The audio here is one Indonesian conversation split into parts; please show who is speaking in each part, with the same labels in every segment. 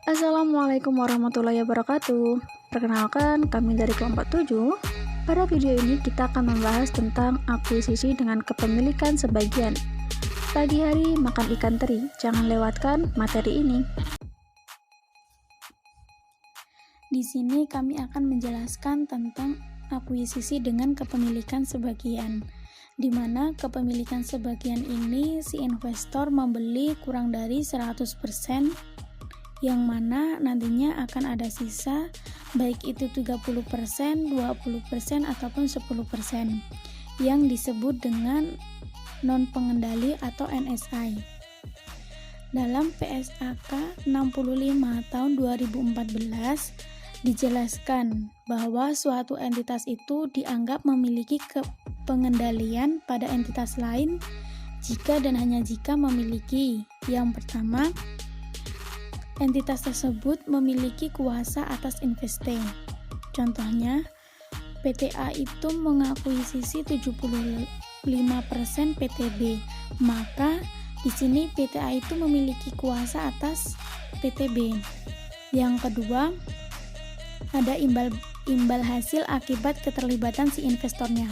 Speaker 1: Assalamualaikum warahmatullahi wabarakatuh. Perkenalkan, kami dari kelompok 7. Pada video ini kita akan membahas tentang akuisisi dengan kepemilikan sebagian. Pagi hari makan ikan teri, jangan lewatkan materi ini.
Speaker 2: Di sini kami akan menjelaskan tentang akuisisi dengan kepemilikan sebagian, di mana kepemilikan sebagian ini si investor membeli kurang dari 100%, yang mana nantinya akan ada sisa, baik itu 30%, 20%, ataupun 10%, yang disebut dengan non-pengendali atau NSI. Dalam PSAK 65 tahun 2014 dijelaskan bahwa suatu entitas itu dianggap memiliki pengendalian pada entitas lain jika dan hanya jika memiliki: yang pertama, entitas tersebut memiliki kuasa atas investe. Contohnya, PTA itu mengakuisisi 75% PTB, maka di sini PTA itu memiliki kuasa atas PTB. Yang kedua, ada imbal hasil akibat keterlibatan si investornya.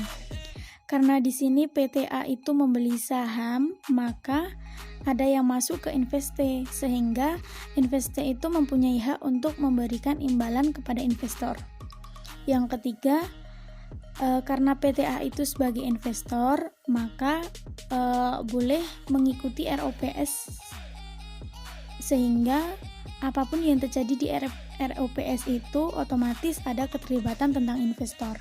Speaker 2: Karena di sini PTA itu membeli saham, maka ada yang masuk ke investe, sehingga investe itu mempunyai hak untuk memberikan imbalan kepada investor. Yang ketiga, karena PTA itu sebagai investor, maka boleh mengikuti ROPS, sehingga apapun yang terjadi di ROPS itu otomatis ada keterlibatan tentang investor.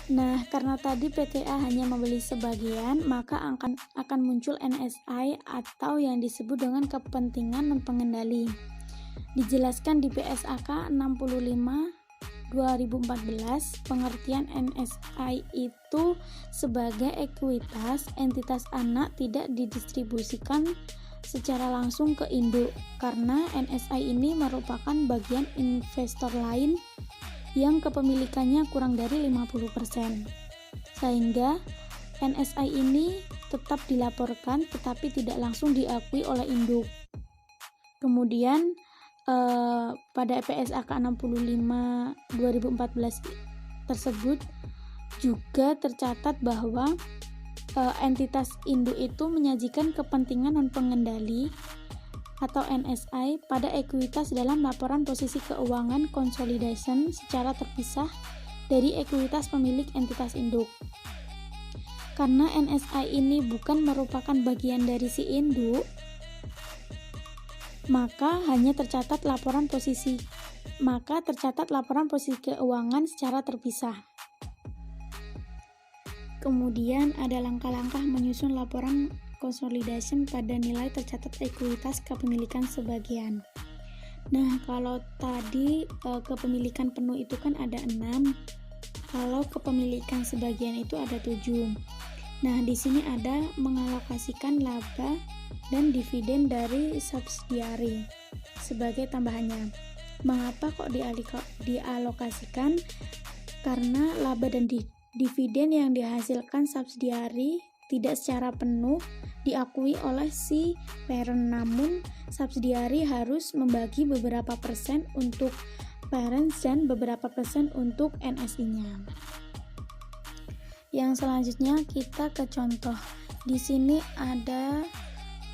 Speaker 2: Nah, karena tadi PTA hanya membeli sebagian, maka akan muncul NSI atau yang disebut dengan kepentingan non-pengendali. Dijelaskan di PSAK 65 2014, pengertian NSI itu sebagai ekuitas entitas anak tidak didistribusikan secara langsung ke induk, karena NSI ini merupakan bagian investor lain yang kepemilikannya kurang dari 50%, sehingga NSI ini tetap dilaporkan tetapi tidak langsung diakui oleh induk. Kemudian pada PSAK 65 2014 tersebut juga tercatat bahwa entitas induk itu menyajikan kepentingan non-pengendali atau NSI pada ekuitas dalam laporan posisi keuangan consolidation secara terpisah dari ekuitas pemilik entitas induk. Karena NSI ini bukan merupakan bagian dari si induk, maka tercatat laporan posisi keuangan secara terpisah. Kemudian ada langkah-langkah menyusun laporan consolidation pada nilai tercatat ekuitas kepemilikan sebagian. Nah, kalau tadi kepemilikan penuh itu kan ada 6, kalau kepemilikan sebagian itu ada 7. Nah, di sini ada mengalokasikan laba dan dividen dari subsidiari sebagai tambahannya. Mengapa kok dialokasikan? Karena laba dan dividen yang dihasilkan subsidiari tidak secara penuh diakui oleh si parent, namun subsidiari harus membagi beberapa persen untuk parent dan beberapa persen untuk NSI-nya. Yang selanjutnya kita ke contoh. Di sini ada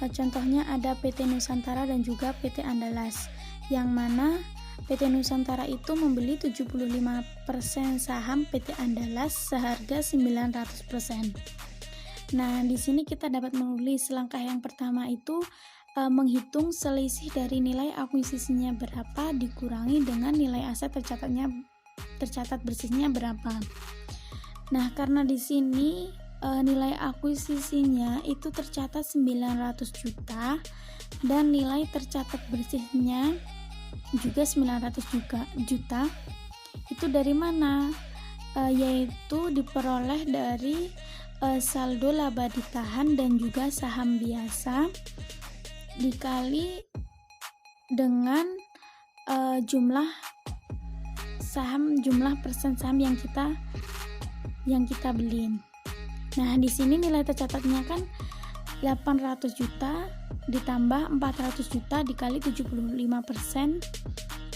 Speaker 2: contohnya, ada PT Nusantara dan juga PT Andalas, yang mana PT Nusantara itu membeli 75% saham PT Andalas seharga 900%. Nah, di sini kita dapat menulis langkah yang pertama itu menghitung selisih dari nilai akuisisinya berapa dikurangi dengan nilai aset tercatat bersihnya berapa. Nah, karena di sini nilai akuisisinya itu tercatat 900 juta dan nilai tercatat bersihnya juga 900 juta. Itu dari mana? Yaitu diperoleh dari saldo laba ditahan dan juga saham biasa dikali dengan jumlah persen saham yang kita beli. Nah, di sini nilai tercatatnya kan 800 juta ditambah 400 juta dikali 75%,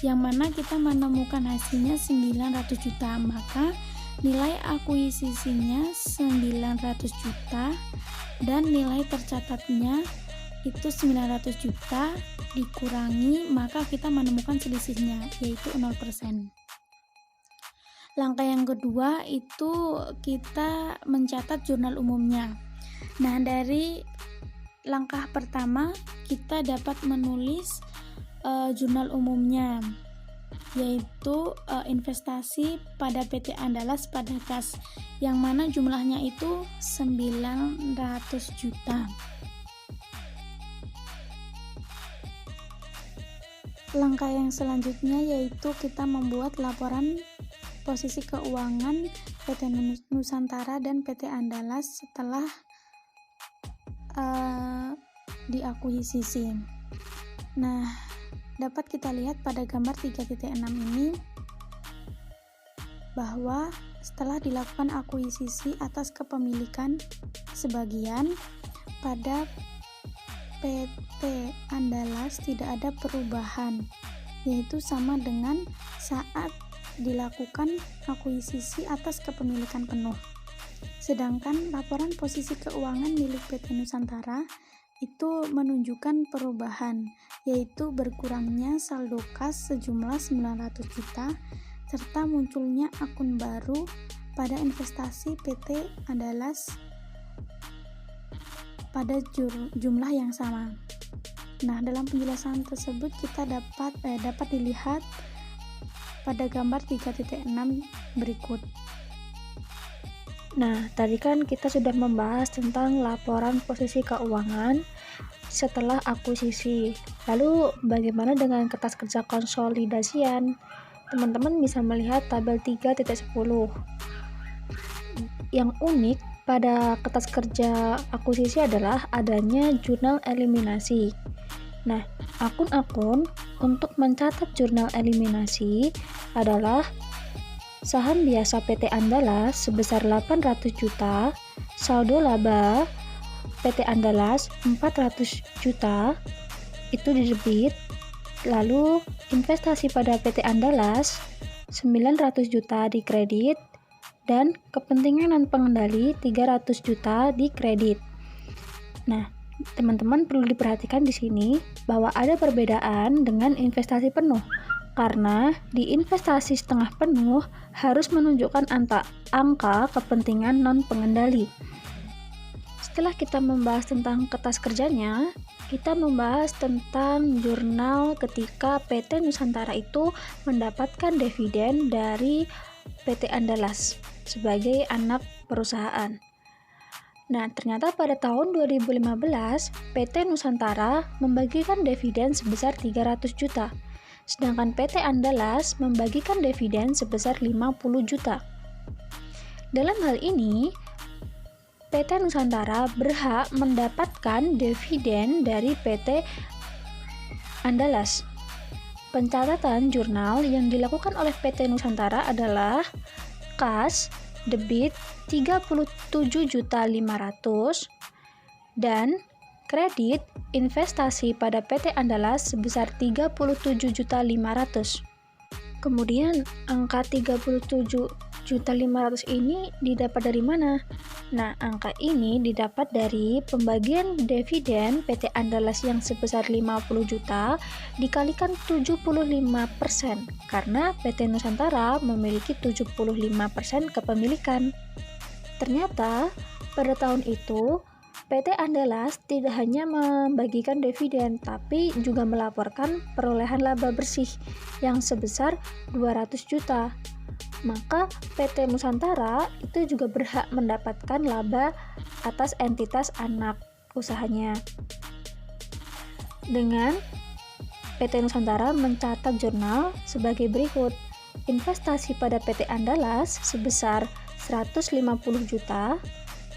Speaker 2: yang mana kita menemukan hasilnya 900 juta. Maka nilai akuisisinya 900 juta dan nilai tercatatnya itu 900 juta dikurangi, maka kita menemukan selisihnya yaitu 0%. Langkah yang kedua itu kita mencatat jurnal umumnya. Nah, dari langkah pertama kita dapat menulis jurnal umumnya, yaitu investasi pada PT Andalas pada kas, yang mana jumlahnya itu 900 juta. Langkah yang selanjutnya yaitu kita membuat laporan posisi keuangan PT Nusantara dan PT Andalas setelah diakuisisi. Nah, dapat kita lihat pada gambar 3.6 ini bahwa setelah dilakukan akuisisi atas kepemilikan sebagian, pada PT Andalas tidak ada perubahan, yaitu sama dengan saat dilakukan akuisisi atas kepemilikan penuh. Sedangkan laporan posisi keuangan milik PT Nusantara itu menunjukkan perubahan, yaitu berkurangnya saldo kas sejumlah 900 juta serta munculnya akun baru pada investasi PT Andalas pada jumlah yang sama. Nah, dalam penjelasan tersebut kita dapat dilihat pada gambar 3.6 berikut.
Speaker 1: Nah, tadi kan kita sudah membahas tentang laporan posisi keuangan setelah akuisisi. Lalu bagaimana dengan kertas kerja konsolidasian? Teman-teman bisa melihat tabel 3.10. Yang unik pada kertas kerja akuisisi adalah adanya jurnal eliminasi. Nah, akun-akun untuk mencatat jurnal eliminasi adalah saham biasa PT Andalas sebesar 800 juta, saldo laba PT Andalas 400 juta, itu di debit. Lalu investasi pada PT Andalas 900 juta di kredit, dan kepentingan dan pengendali 300 juta di kredit. Nah, teman-teman perlu diperhatikan di sini bahwa ada perbedaan dengan investasi penuh. Karena di investasi setengah penuh harus menunjukkan angka kepentingan non-pengendali. Setelah kita membahas tentang kertas kerjanya, kita membahas tentang jurnal ketika PT Nusantara itu mendapatkan dividen dari PT Andalas sebagai anak perusahaan. Nah, ternyata pada tahun 2015 PT Nusantara membagikan dividen sebesar 300 juta. Sedangkan PT Andalas membagikan dividen sebesar 50 juta. Dalam hal ini, PT Nusantara berhak mendapatkan dividen dari PT Andalas. Pencatatan jurnal yang dilakukan oleh PT Nusantara adalah kas debit 37.500.000 dan kredit investasi pada PT Andalas sebesar 37.500.000. Kemudian angka 37.500.000 ini didapat dari mana? Nah, angka ini didapat dari pembagian dividen PT Andalas yang sebesar 50 juta dikalikan 75%, karena PT Nusantara memiliki 75% kepemilikan. Ternyata pada tahun itu PT Andalas tidak hanya membagikan dividen, tapi juga melaporkan perolehan laba bersih yang sebesar 200 juta. Maka PT Nusantara itu juga berhak mendapatkan laba atas entitas anak usahanya. Dengan PT Nusantara mencatat jurnal sebagai berikut: investasi pada PT Andalas sebesar 150 juta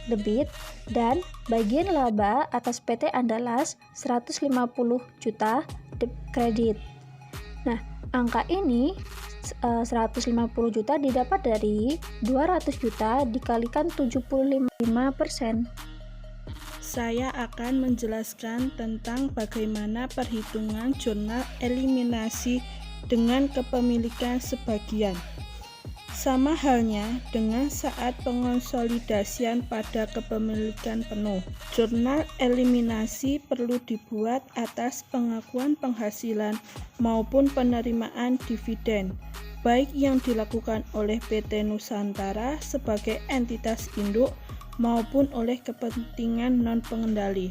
Speaker 1: debit dan bagian laba atas PT Andalas 150 juta kredit. Nah, angka ini 150 juta didapat dari 200 juta dikalikan 75%.
Speaker 3: saya akan menjelaskan tentang bagaimana perhitungan jurnal eliminasi dengan kepemilikan sebagian. Sama halnya dengan saat pengonsolidasian pada kepemilikan penuh. Jurnal eliminasi perlu dibuat atas pengakuan penghasilan maupun penerimaan dividen, baik yang dilakukan oleh PT Nusantara sebagai entitas induk maupun oleh kepentingan non-pengendali.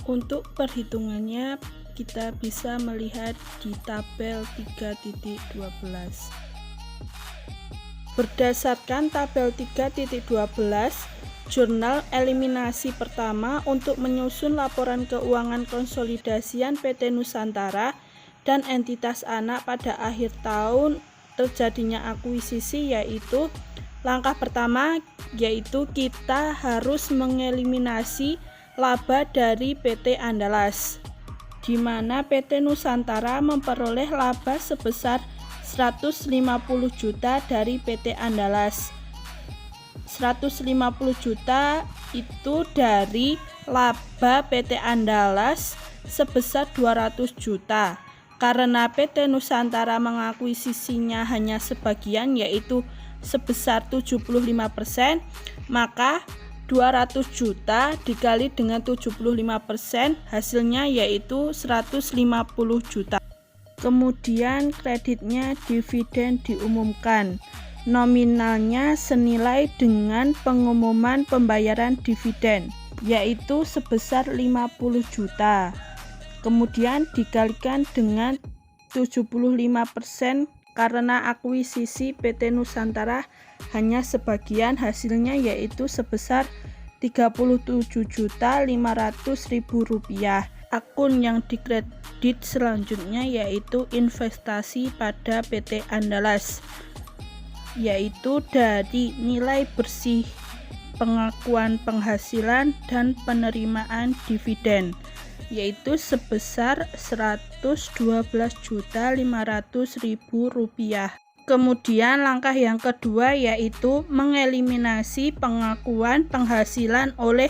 Speaker 3: Untuk perhitungannya, kita bisa melihat di tabel 3.12. Berdasarkan tabel 3.12, jurnal eliminasi pertama untuk menyusun laporan keuangan konsolidasian PT Nusantara dan entitas anak pada akhir tahun terjadinya akuisisi, yaitu langkah pertama yaitu kita harus mengeliminasi laba dari PT Andalas, di mana PT Nusantara memperoleh laba sebesar 150 juta dari PT Andalas. 150 juta itu dari laba PT Andalas sebesar 200 juta. Karena PT Nusantara mengakuisisinya hanya sebagian, yaitu sebesar 75%, maka 200 juta dikali dengan 75% hasilnya yaitu 150 juta. Kemudian kreditnya dividen diumumkan. Nominalnya senilai dengan pengumuman pembayaran dividen, yaitu sebesar 50 juta. Kemudian dikalikan dengan 75% karena akuisisi PT Nusantara hanya sebagian, hasilnya yaitu sebesar Rp37.500.000. Akun yang dikredit selanjutnya yaitu investasi pada PT Andalas, yaitu dari nilai bersih pengakuan penghasilan dan penerimaan dividen, yaitu sebesar Rp112.500.000. Kemudian langkah yang kedua yaitu mengeliminasi pengakuan penghasilan oleh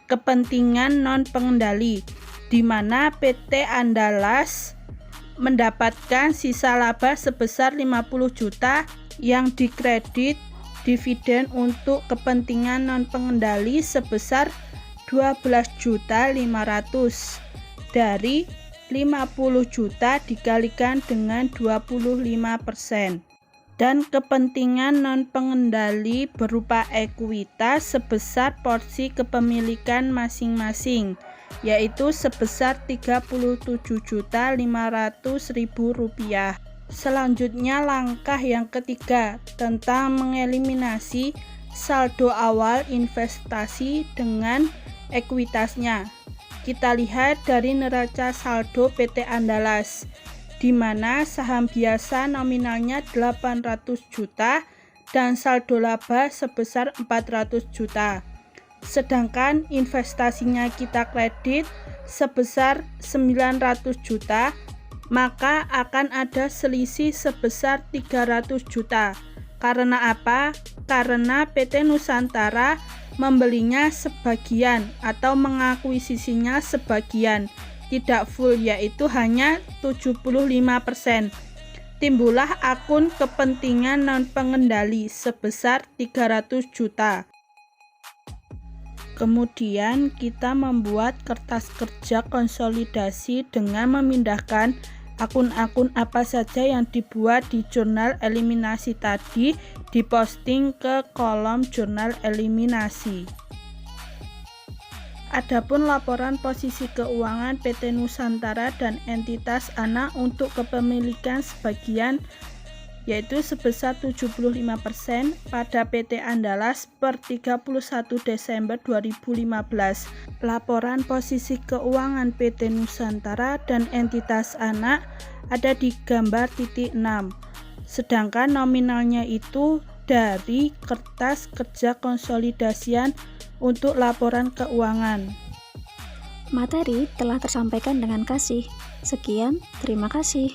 Speaker 3: kepentingan non-pengendali, di mana PT Andalas mendapatkan sisa laba sebesar 50 juta yang dikredit dividen untuk kepentingan non-pengendali sebesar 12.500.000 dari 50 juta dikalikan dengan 25%. Dan kepentingan non-pengendali berupa ekuitas sebesar porsi kepemilikan masing-masing, yaitu sebesar Rp37.500.000. Selanjutnya langkah yang ketiga tentang mengeliminasi saldo awal investasi dengan ekuitasnya. Kita lihat dari neraca saldo PT Andalas, di mana saham biasa nominalnya 800 juta dan saldo laba sebesar 400 juta. Sedangkan investasinya kita kredit sebesar 900 juta, maka akan ada selisih sebesar 300 juta. Karena apa? Karena PT Nusantara membelinya sebagian atau mengakuisisinya sebagian, tidak full, yaitu hanya 75%. Timbullah akun kepentingan non-pengendali sebesar 300 juta. Kemudian kita membuat kertas kerja konsolidasi dengan memindahkan akun-akun apa saja yang dibuat di jurnal eliminasi tadi, diposting ke kolom jurnal eliminasi. Adapun laporan posisi keuangan PT Nusantara dan entitas anak untuk kepemilikan sebagian, yaitu sebesar 75% pada PT Andalas per 31 Desember 2015. Laporan posisi keuangan PT Nusantara dan entitas anak ada di gambar titik 6, sedangkan nominalnya itu dari kertas kerja konsolidasian untuk laporan keuangan.
Speaker 1: Materi telah tersampaikan dengan kasih. Sekian, terima kasih.